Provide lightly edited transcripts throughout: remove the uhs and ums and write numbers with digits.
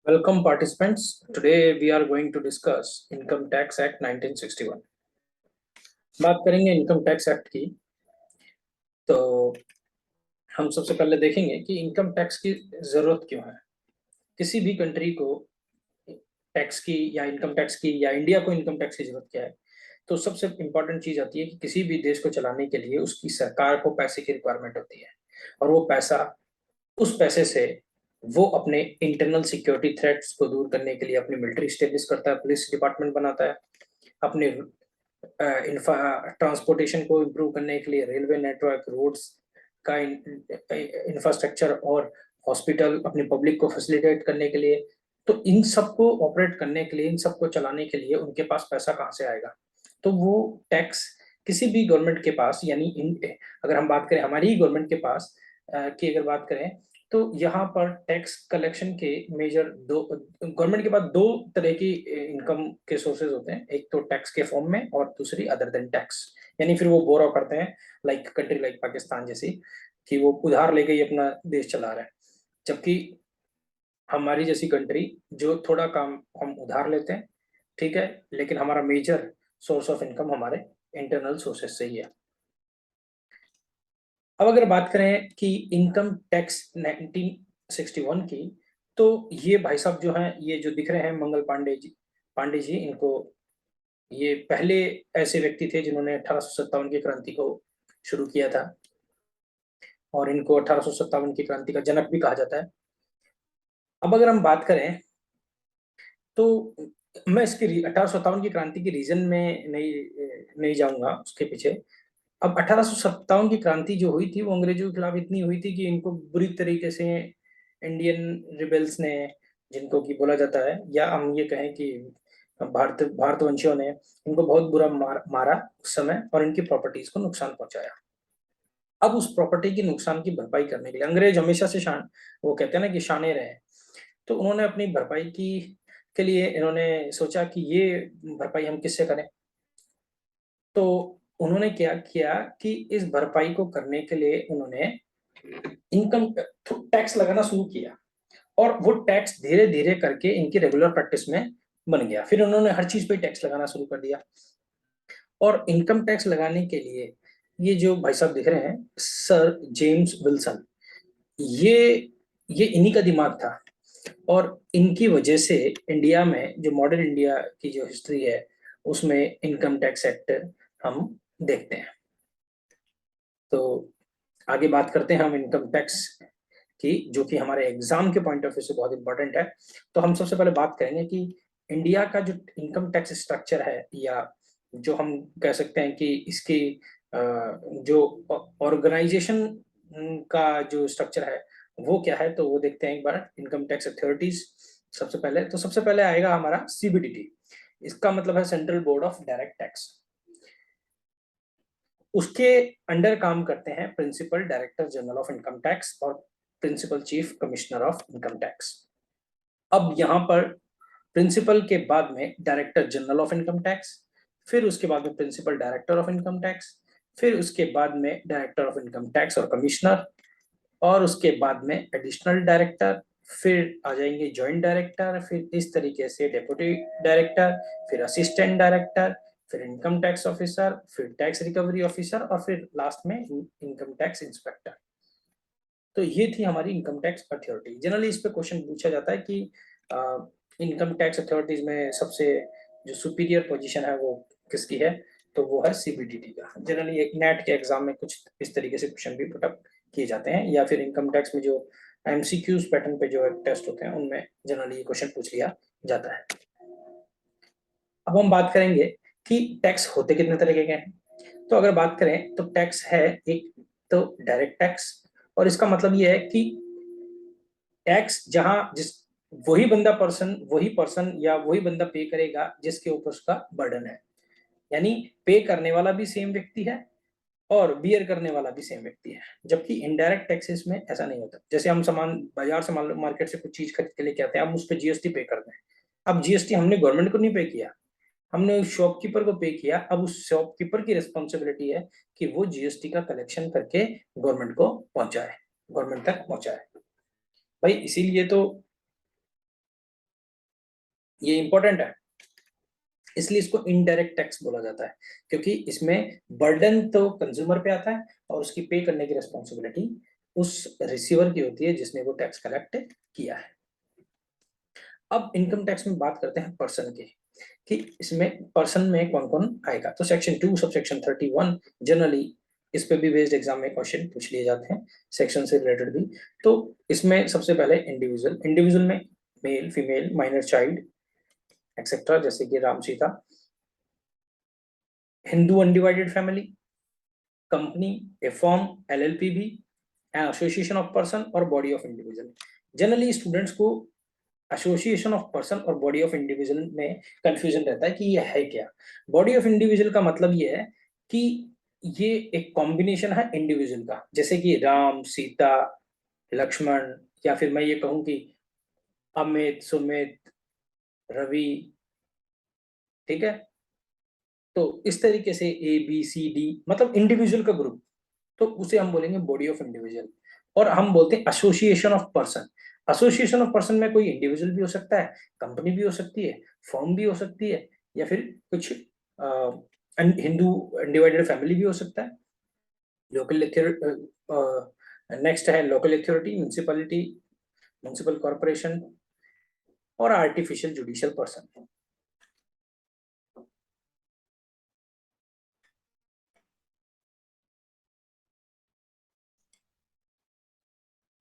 Welcome participants. Today we are going to discuss Income Tax Act 1961. बात करेंगे income tax act की। तो हम सबसे पहले देखेंगे कि इनकम टैक्स की जरूरत क्यों है। किसी भी कंट्री को टैक्स की या इनकम टैक्स की या इंडिया को इनकम टैक्स की जरूरत क्या है। तो सबसे इंपॉर्टेंट चीज आती है कि किसी भी देश को चलाने के लिए उसकी सरकार को पैसे की रिक्वायरमेंट होती है, और वो पैसा, उस पैसे से वो अपने इंटरनल सिक्योरिटी थ्रेट्स को दूर करने के लिए अपनी मिलिट्री स्टेब्लिश करता है, पुलिस डिपार्टमेंट बनाता है, अपने ट्रांसपोर्टेशन को इम्प्रूव करने के लिए रेलवे नेटवर्क, रोड्स का इंफ्रास्ट्रक्चर और हॉस्पिटल अपनी पब्लिक को फैसिलिटेट करने के लिए। तो इन सबको ऑपरेट करने के लिए, इन सबको चलाने के लिए उनके पास पैसा कहाँ से आएगा। तो वो टैक्स किसी भी गवर्नमेंट के पास, यानी अगर हम बात करें हमारी ही गवर्नमेंट के पास की अगर बात करें, तो यहाँ पर टैक्स कलेक्शन के मेजर दो, गवर्नमेंट के पास दो तरह की इनकम के सोर्सेज होते हैं। एक तो टैक्स के फॉर्म में और दूसरी अदर देन टैक्स, यानी फिर वो बोरो करते हैं, लाइक कंट्री लाइक पाकिस्तान जैसी, कि वो उधार लेके ही अपना देश चला रहा है। जबकि हमारी जैसी कंट्री जो थोड़ा काम हम उधार लेते हैं, ठीक है, लेकिन हमारा मेजर सोर्स ऑफ इनकम हमारे इंटरनल सोर्सेज से ही है। अब अगर बात करें कि इनकम टैक्स 1961 की, तो ये भाई साहब जो हैं, ये जो दिख रहे हैं मंगल पांडे जी, इनको, ये पहले ऐसे व्यक्ति थे जिन्होंने 1857 की क्रांति को शुरू किया था, और इनको 1857 की क्रांति का जनक भी कहा जाता है। अब अगर हम बात करें तो मैं इसकी 1857 की क्रांति की रीजन में नहीं जाऊंगा उसके पीछे। अब 1857 की क्रांति जो हुई थी वो अंग्रेजों के खिलाफ इतनी हुई थी कि इनको बुरी तरीके से इंडियन रिबेल्स ने, जिनको कि बोला जाता है, या हम ये कहें कि भारतवंशियों ने इनको बहुत बुरा मारा उस समय, और इनकी प्रॉपर्टीज को नुकसान पहुंचाया। अब उस प्रॉपर्टी की नुकसान की भरपाई करने के लिए अंग्रेज हमेशा से वो कहते हैं ना कि शाने रहे, तो उन्होंने अपनी भरपाई की के लिए इन्होंने सोचा कि ये भरपाई हम किससे करें। तो उन्होंने क्या किया कि इस भरपाई को करने के लिए उन्होंने इनकम टैक्स लगाना शुरू किया, और वो टैक्स धीरे धीरे करके इनकी रेगुलर प्रैक्टिस में बन गया। फिर उन्होंने हर चीज पे टैक्स लगाना शुरू कर दिया, और इनकम टैक्स लगाने के लिए ये जो भाई साहब दिख रहे हैं, सर जेम्स विल्सन, ये ये इन्हीं का दिमाग था, और इनकी वजह से इंडिया में जो मॉडर्न इंडिया की जो हिस्ट्री है उसमें इनकम टैक्स एक्ट हम देखते हैं। तो आगे बात करते हैं हम इनकम टैक्स की, जो कि हमारे एग्जाम के पॉइंट ऑफ व्यू से बहुत इंपॉर्टेंट है। तो हम सबसे पहले बात करेंगे कि इंडिया का जो इनकम टैक्स स्ट्रक्चर है, या जो हम कह सकते हैं कि इसकी जो ऑर्गेनाइजेशन का जो स्ट्रक्चर है वो क्या है। तो वो देखते हैं एक बार, इनकम टैक्स अथॉरिटीज। सबसे पहले आएगा हमारा सीबीडीटी। इसका मतलब है central board of direct tax. उसके अंडर काम करते हैं principal director general of income tax और principal chief commissioner of income tax. अब यहाँ पर प्रिंसिपल के बाद में director general of income tax, फिर उसके बाद में principal director of income tax, फिर उसके बाद में डायरेक्टर ऑफ इनकम टैक्स और कमिश्नर, और उसके बाद में एडिशनल डायरेक्टर, फिर आ जाएंगे जॉइंट डायरेक्टर, फिर इस तरीके से डेप्यूटी डायरेक्टर, फिर असिस्टेंट डायरेक्टर, फिर इनकम टैक्स ऑफिसर, फिर टैक्स रिकवरी ऑफिसर, और फिर लास्ट में इनकम टैक्स इंस्पेक्टर। तो ये थी हमारी इनकम टैक्स अथॉरिटी। जनरली इस पे क्वेश्चन पूछा जाता है कि इनकम टैक्स अथॉरिटीज में सबसे जो सुपीरियर पोजीशन है वो किसकी है। तो वो है सीबीडीटी का। जनरली एक नेट के एग्जाम में कुछ इस तरीके से क्वेश्चन भी पुटअप किए जाते हैं, या फिर इनकम टैक्स में जो एमसीक्यूज पैटर्न पे जो टेस्ट होते हैं उनमें जनरली ये क्वेश्चन पूछ लिया जाता है। अब हम बात करेंगे कि टैक्स होते कितने तरीके के हैं। तो अगर बात करें तो टैक्स है एक, तो डायरेक्ट टैक्स, और इसका मतलब ये है कि टैक्स जहां जिस वही पर्सन या वही बंदा पे करेगा जिसके ऊपर उसका बर्डन है, यानी पे करने वाला भी सेम व्यक्ति है और बियर करने वाला भी सेम व्यक्ति है। जबकि इनडायरेक्ट टैक्सेस में ऐसा नहीं होता। जैसे हम सामान बाजार से मार्केट से कुछ चीज खरीद के लेके आते हैं, हम उस पर जीएसटी पे करते हैं। अब जीएसटी हमने गवर्नमेंट को नहीं पे किया, हमने उस शॉपकीपर को पे किया। अब उस शॉपकीपर की रिस्पॉन्सिबिलिटी है कि वो जीएसटी का कलेक्शन करके गवर्नमेंट को पहुंचाए, गवर्नमेंट तक पहुंचाए। भाई इसीलिए तो ये इंपॉर्टेंट है, इसलिए इसको इनडायरेक्ट टैक्स बोला जाता है, क्योंकि इसमें बर्डन तो कंज्यूमर पे आता है और उसकी पे करने की रिस्पॉन्सिबिलिटी उस रिसीवर की होती है जिसने वो टैक्स कलेक्ट किया है। अब इनकम टैक्स में बात करते हैं पर्सन की, कि इसमें पर्सन में कौन कौन आएगा। तो सेक्शन 2 सब सेक्शन 31 जनरली इस पे भी बेस्ड एग्जाम में क्वेश्चन पूछ लिए जाते हैं, सेक्शन से रिलेटेड भी। तो इसमें सबसे पहले इंडिविजुअल, इंडिविजुअल में male, female, minor child etcetera, जैसे कि Ram Sita. Hindu undivided family, company, a firm, LLP भी, एसोसिएशन ऑफ पर्सन और body of individual. Generally students को एसोसिएशन ऑफ पर्सन और बॉडी ऑफ इंडिविजुअल में कंफ्यूजन रहता है कि ये है क्या। बॉडी ऑफ इंडिविजुअल का मतलब ये है कि ये एक कॉम्बिनेशन है इंडिविजुअल का, जैसे कि राम, सीता, लक्ष्मण, या फिर मैं ये कहूं कि अमित, सुमित, रवि, ठीक है। तो इस तरीके से ए बी सी डी मतलब इंडिविजुअल का ग्रुप, तो उसे हम बोलेंगे बॉडी ऑफ इंडिविजुअल। और हम बोलते हैं association of person. Association of person में कोई इंडिविजुअल भी हो सकता है, कंपनी भी हो सकती है, फर्म भी हो सकती है, या फिर कुछ हिंदू अनडिवाइडेड फैमिली भी हो सकता है। लोकल नेक्स्ट है local authority, municipality, municipal corporation और आर्टिफिशियल जुडिशियल पर्सन।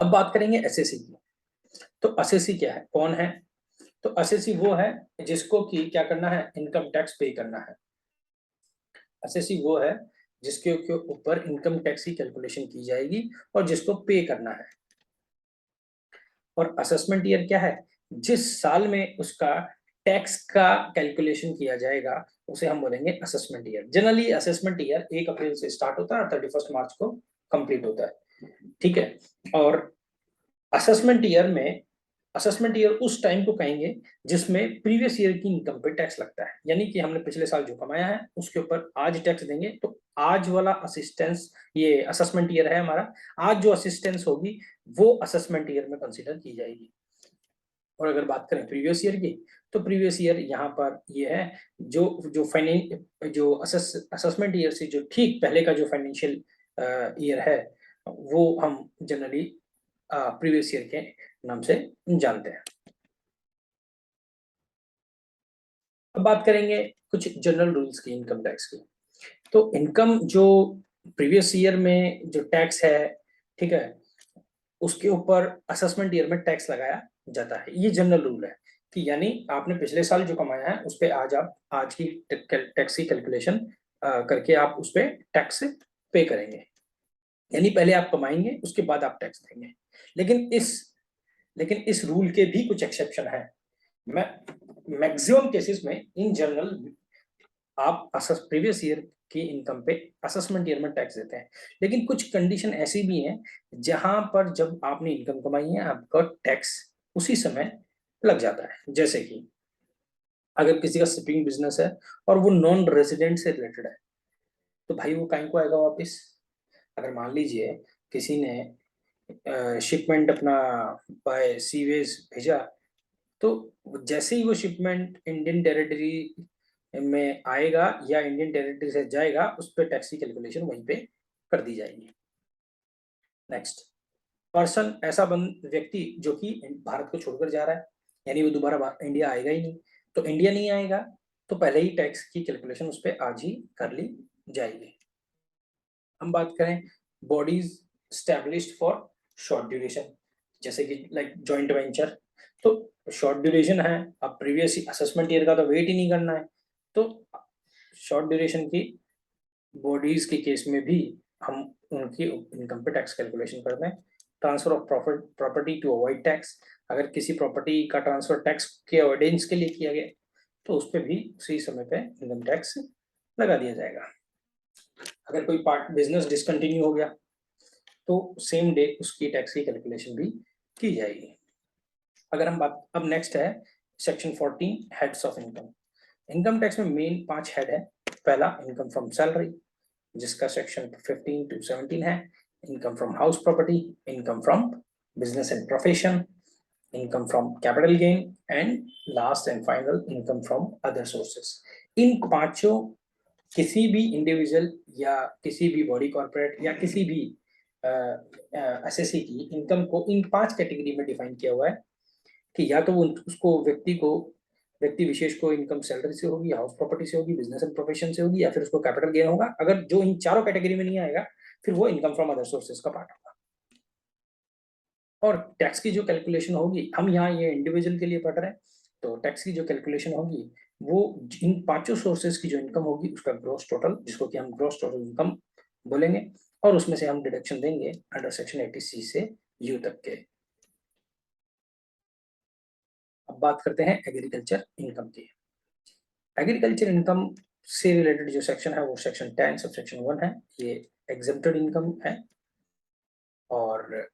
अब बात करेंगे एसएससी की। तो एसएससी क्या है, कौन है? तो एसएससी वो है जिसको कि क्या करना है, इनकम टैक्स पे करना है। एसएससी वो है जिसके ऊपर इनकम टैक्स की कैलकुलेशन की जाएगी और जिसको पे करना है। और असेसमेंट ईयर क्या है, जिस साल में उसका टैक्स का कैलकुलेशन किया जाएगा उसे हम बोलेंगे assessment year. Generally assessment year 1 अप्रैल से स्टार्ट होता है और 31 मार्च को कंप्लीट होता है, ठीक है। और असेसमेंट ईयर में, असेसमेंट ईयर उस टाइम को कहेंगे जिसमें प्रीवियस ईयर की इनकम पे टैक्स लगता है, यानी कि हमने पिछले साल जो कमाया है उसके ऊपर आज टैक्स देंगे। तो आज वाला असिस्टेंस, ये असेसमेंट ईयर है हमारा, आज जो असिस्टेंस होगी वो असेसमेंट ईयर में कंसीडर की जाएगी। और अगर बात करें प्रीवियस ईयर की, तो प्रीवियस ईयर यहाँ पर ये है जो जो फाइनेंस जो असेसमेंट ईयर से जो ठीक पहले का जो फाइनेंशियल ईयर है वो हम जनरली प्रीवियस ईयर के नाम से जानते हैं। अब बात करेंगे कुछ जनरल रूल्स की इनकम टैक्स की। तो इनकम जो प्रीवियस ईयर में जो टैक्स है, ठीक है, उसके ऊपर असेसमेंट ईयर में टैक्स लगाया जाता है। ये जनरल रूल है कि यानी आपने पिछले साल जो कमाया है उस पर आज आप आज की टैक्स की कैलकुलेशन करके आप उस पर टैक्स पे करेंगे। यानी पहले आप कमाएंगे उसके बाद आप टैक्स देंगे। लेकिन इस रूल के भी कुछ एक्सेप्शन है। मैं मैक्सिमम केसेस में इन जनरल आप प्रीवियस ईयर की इनकम पे असेसमेंट ईयर में टैक्स देते हैं। लेकिन कुछ कंडीशन ऐसी भी हैं जहां पर जब आपने इनकम कमाई है आपका टैक्स उसी समय लग जाता है। जैसे कि अगर किसी का शिपिंग बिजनेस है और वो नॉन रेजिडेंट से रिलेटेड है, तो भाई वो कहीं को आएगा वापस। अगर मान लीजिए किसी ने शिपमेंट अपना बाय सीवेज भेजा, तो जैसे ही वो शिपमेंट इंडियन टेरिटरी में आएगा या इंडियन टेरिटरी से जाएगा उस पर टैक्स की कैलकुलेशन वहीं पे कर दी जाएगी। नेक्स्ट, पर्सन ऐसा व्यक्ति जो कि भारत को छोड़कर जा रहा है, यानी वो दोबारा इंडिया आएगा ही नहीं। तो इंडिया नहीं आएगा तो पहले ही टैक्स की कैलकुलेशन उस पर आज ही कर ली जाएगी। हम बात करें bodies established for short duration, जैसे कि लाइक जॉइंट वेंचर। तो शॉर्ट ड्यूरेशन है, अब प्रीवियस असेसमेंट ईयर का तो वेट ही नहीं करना है। तो शॉर्ट ड्यूरेशन की बॉडीज के केस में भी हम उनकी इनकम पे टैक्स कैलकुलेशन करते हैं। Transfer of property to avoid tax, अगर किसी प्रॉपर्टी का ट्रांसफर टैक्स के अवॉइडेंस के लिए किया गया तो उस पर भी उसी समय पे इनकम टैक्स लगा दिया जाएगा। अगर कोई पार्ट बिजनेस डिसकंटिन्यू हो गया तो सेम डे उसकी टैक्स की कैलकुलेशन भी की जाएगी। अगर हम बात, अब नेक्स्ट है section 14 heads of income. Income tax में मेन 5 हेड है। पहला इनकम फ्रॉम सैलरी, जिसका सेक्शन 15 to 17 है। Income from house property, income from business and profession, income from capital gain and last and final income from other sources. इन पांचों किसी भी individual या किसी भी बॉडी कॉर्पोरेट या किसी भी एसएससी की इनकम को इन 5 कैटेगरी में डिफाइन किया हुआ है कि या तो उसको व्यक्ति विशेष को इनकम सैलरी से होगी, हाउस प्रॉपर्टी से होगी, बिजनेस एंड प्रोफेशन से होगी, या फिर उसको कैपिटल गेन होगा। अगर जो इन चारों कैटेगरी में नहीं आएगा फिर वो इनकम फ्रॉम अदर सोर्सेज का पार्ट होगा। और टैक्स की जो कैलकुलेशन होगी, हम यहाँ ये इंडिविजुअल के लिए पढ़ रहे हैं, तो टैक्स की जो कैलकुलेशन होगी वो इन पांचों सोर्सेज की जो इनकम होगी उसका ग्रॉस टोटल, जिसको कि हम ग्रॉस टोटल इनकम बोलेंगे, और उसमें से हम डिडक्शन देंगे अंडर सेक्शन 80C से यू तक के। अब बात करते हैं एग्रीकल्चर इनकम की। एग्रीकल्चर इनकम से रिलेटेड जो सेक्शन है वो सेक्शन 10 सब सेक्शन 1 है। ये एग्जेम्प्टेड इनकम है। और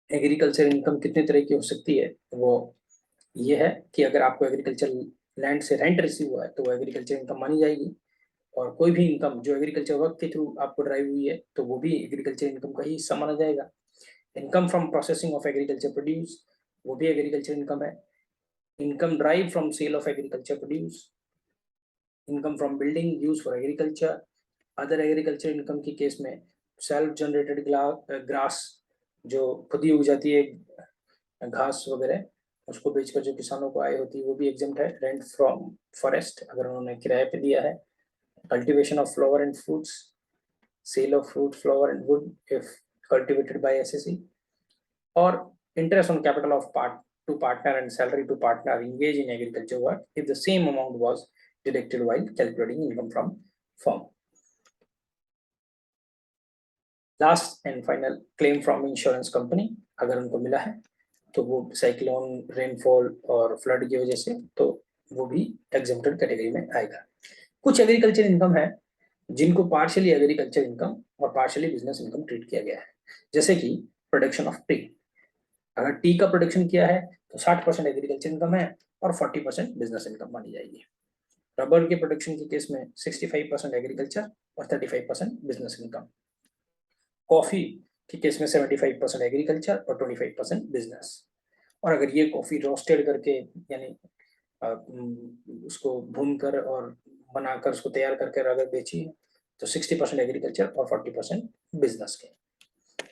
एग्रीकल्चर इनकम कितने तरह की हो सकती है वो ये है कि अगर आपको एग्रीकल्चर लैंड से रेंट रिसीव हुआ है तो वो एग्रीकल्चर इनकम मानी जाएगी। और कोई भी इनकम जो एग्रीकल्चर वर्क के थ्रू आपको ड्राइव हुई है तो वो भी एग्रीकल्चर इनकम का ही हिस्सा माना जाएगा। Income from processing of agriculture produce, वो भी एग्रीकल्चर इनकम है। Income derived from sale of agriculture produce, income from building use for agriculture. Other agriculture income की केस में सेल्फ जनरेटेड ग्रास, जो खुद ही उग जाती है घास वगैरह, उसको बेचकर जो किसानों को आय होती है वो भी एग्जेम्प्ट है। रेंट फ्रॉम फॉरेस्ट, अगर उन्होंने किराए पे दिया है। Cultivation of flower and fruits, sale of fruit flower and wood if cultivated by SSC. और interest on capital of part to partner and salary to partner engaged in agriculture work if the same amount was deducted while calculating income from firm. Last and final claim from insurance company, अगर उनको मिला है तो वो cyclone, rainfall और flood की वजह से, तो वो भी एग्जेम्प्टेड कैटेगरी में आएगा। कुछ एग्रीकल्चर इनकम है जिनको पार्शियली एग्रीकल्चर इनकम और पार्शियली बिजनेस इनकम ट्रीट किया गया है, जैसे कि प्रोडक्शन ऑफ टी। अगर टी का प्रोडक्शन किया है तो 60% एग्रीकल्चर इनकम है और 40% बिजनेस इनकम मानी जाएगी। रबर के प्रोडक्शन के केस में 65% एग्रीकल्चर और 35% बिजनेस इनकम। कॉफी के केस में 75% एग्रीकल्चर और 25% बिजनेस। और अगर ये कॉफी रोस्टेड करके, यानी उसको भूनकर और बनाकर उसको तैयार करके अगर बेची है तो 60% एग्रीकल्चर और 40% बिजनेस के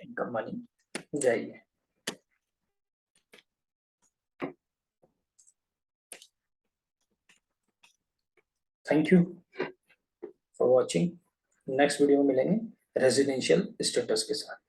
इनकम मानी जाएगी। Thank you for watching. Next video में मिलेंगे रेजिडेंशियल स्टेटस के साथ।